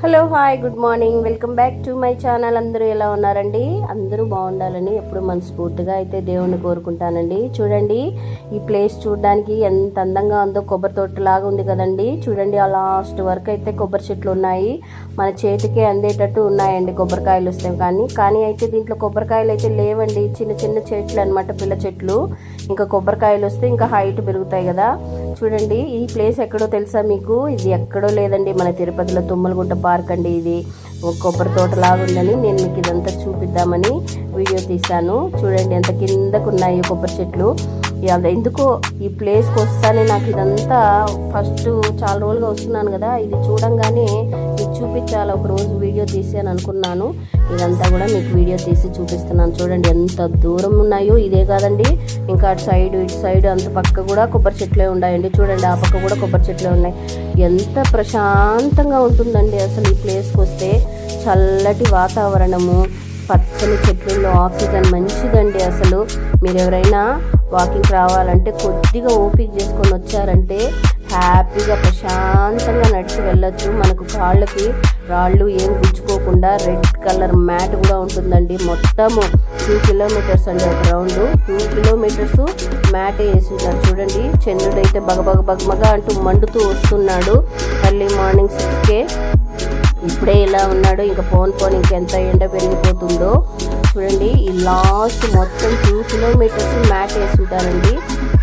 Hello hi good morning, welcome back to my channel. అందరూ ఎలా ఉన్నారండి? అందరూ బాగుండాలని ఎప్పుడు మనస్ఫూర్తిగా అయితే దేవుణ్ణి కోరుకుంటానండి. చూడండి, ఈ ప్లేస్ చూడడానికి ఎంత అందంగా ఉందో. కొబ్బరి తోటలాగా ఉంది కదండి. చూడండి, ఆ లాస్ట్ వరకు అయితే కొబ్బరి చెట్లు ఉన్నాయి. మన చేతికి అందేటట్టు ఉన్నాయండి కొబ్బరికాయలు వస్తాయి. కానీ అయితే దీంట్లో కొబ్బరికాయలు అయితే లేవండి. చిన్న చిన్న చెట్లు అనమాట, పిల్ల చెట్లు. ఇంకా కొబ్బరికాయలు వస్తే ఇంకా హైట్ పెరుగుతాయి కదా. చూడండి, ఈ ప్లేస్ ఎక్కడో తెలుసా మీకు? ఇది ఎక్కడో లేదండి, మన తిరుపతిలో తుమ్మలగుట్ట పార్క్ అండి. ఇది కొబ్బరి తోట లాగా ఉందని నేను మీకు ఇదంతా చూపిద్దామని వీడియో తీశాను. చూడండి ఎంత కిందకు ఉన్నాయి కొబ్బరి చెట్లు. ఎందుకో ఈ ప్లేస్కి వస్తానే నాకు ఇదంతా ఫస్ట్ చాలా రోజులుగా వస్తున్నాను కదా, ఇది చూడంగానే మీకు చూపించాలి, ఒక రోజు వీడియో తీసి అని అనుకున్నాను. ఇదంతా కూడా మీకు వీడియో తీసి చూపిస్తున్నాను. చూడండి ఎంత దూరం ఉన్నాయో. ఇదే కాదండి, ఇంకా అటు సైడ్ ఇటు సైడ్ అంత పక్క కూడా కొబ్బరి చెట్లే ఉన్నాయండి. చూడండి, ఆ పక్క కూడా కొబ్బరి చెట్లే ఉన్నాయి. ఎంత ప్రశాంతంగా ఉంటుందండి అసలు ఈ ప్లేస్కి వస్తే. చల్లటి వాతావరణము, పచ్చని చెట్లలో ఆక్సిజన్ మంచిదండి. అసలు మీరు ఎవరైనా వాకింగ్ రావాలంటే కొద్దిగా ఓపిక చేసుకొని వచ్చారంటే హ్యాపీగా ప్రశాంతంగా నడిచి వెళ్ళొచ్చు. మనకు కాళ్ళకి రాళ్ళు ఏం గుచ్చుకోకుండా రెడ్ కలర్ మ్యాట్ కూడా ఉంటుందండి. మొత్తము 2 కిలోమీటర్స్ అండి ఒక రౌండ్. 2 kilometres mat వేసింటారు. చూడండి, చంద్రుడైతే బగమగ అంటూ మండుతూ వస్తున్నాడు. ఎర్లీ మార్నింగ్ 6కే ఇప్పుడే ఇలా ఉన్నాడు. ఇంకా పోన్ ఇంకెంత ఎండ పెరిగిపోతుందో. చూడండి, ఈ లాస్ట్ మొత్తం 2 కిలోమీటర్స్ మ్యాట్ వేసుంటారండి.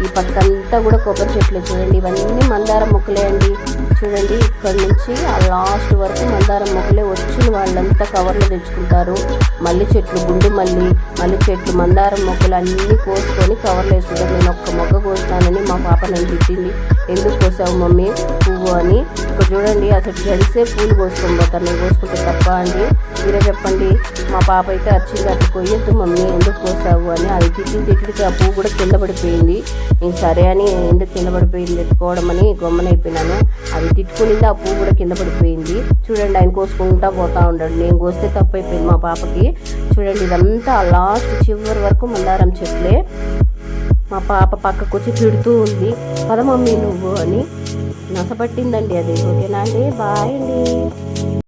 ఈ పక్కంతా కూడా కొబ్బరి చెట్లు. చూడండి, ఇవన్నీ మందారం మొక్కలే అండి. చూడండి, ఇక్కడ నుంచి ఆ లాస్ట్ వరకు మందారం మొక్కలే. వచ్చిన వాళ్ళంతా కవర్లు తెచ్చుకుంటారు. మల్లి చెట్లు, గుండు మల్లి చెట్లు, మందారం మొక్కలు అన్నీ కోసుకొని కవర్లు వేసుకుంటారు. నేను ఒక్క మొగ్గ కోస్తానని మా పాప నన్ను తిట్టింది. ఎందుకు కోసావు మమ్మీ పువ్వు అని. ఇక్కడ చూడండి, అసలు గడిసే పూలు కోసుకొని పోతారు. నేను కోసుకుంటే తప్ప అండి? మీరే చెప్పండి. మా పాప అయితే వచ్చింది, అట్లా కొయ్యొద్దు మమ్మీ ఎందుకు కోసావు అని. అది తిట్టికి ఆ పువ్వు కూడా కింద పడిపోయింది. నేను సరే అని ఎందుకు కింద పడిపోయింది ఎత్తుకోవడం అని గొమ్మనైపోయినాను. అది తిట్టుకునింది, ఆ పువ్వు కూడా కింద పడిపోయింది. చూడండి, ఆయన కోసుకుంటా పోతా ఉన్నాడు. నేను కోస్తే తప్పు అయిపోయింది మా పాపకి. చూడండి, ఇదంతా లాస్ట్ చివరి వరకు మందారం చెట్లే. మా పాప పక్కకు వచ్చి తిడుతూ ఉంది, పద మమ్మీ నువ్వు అని. నసపట్టిందండి అది. ఓకేనా అండి? బాయ్ అండి.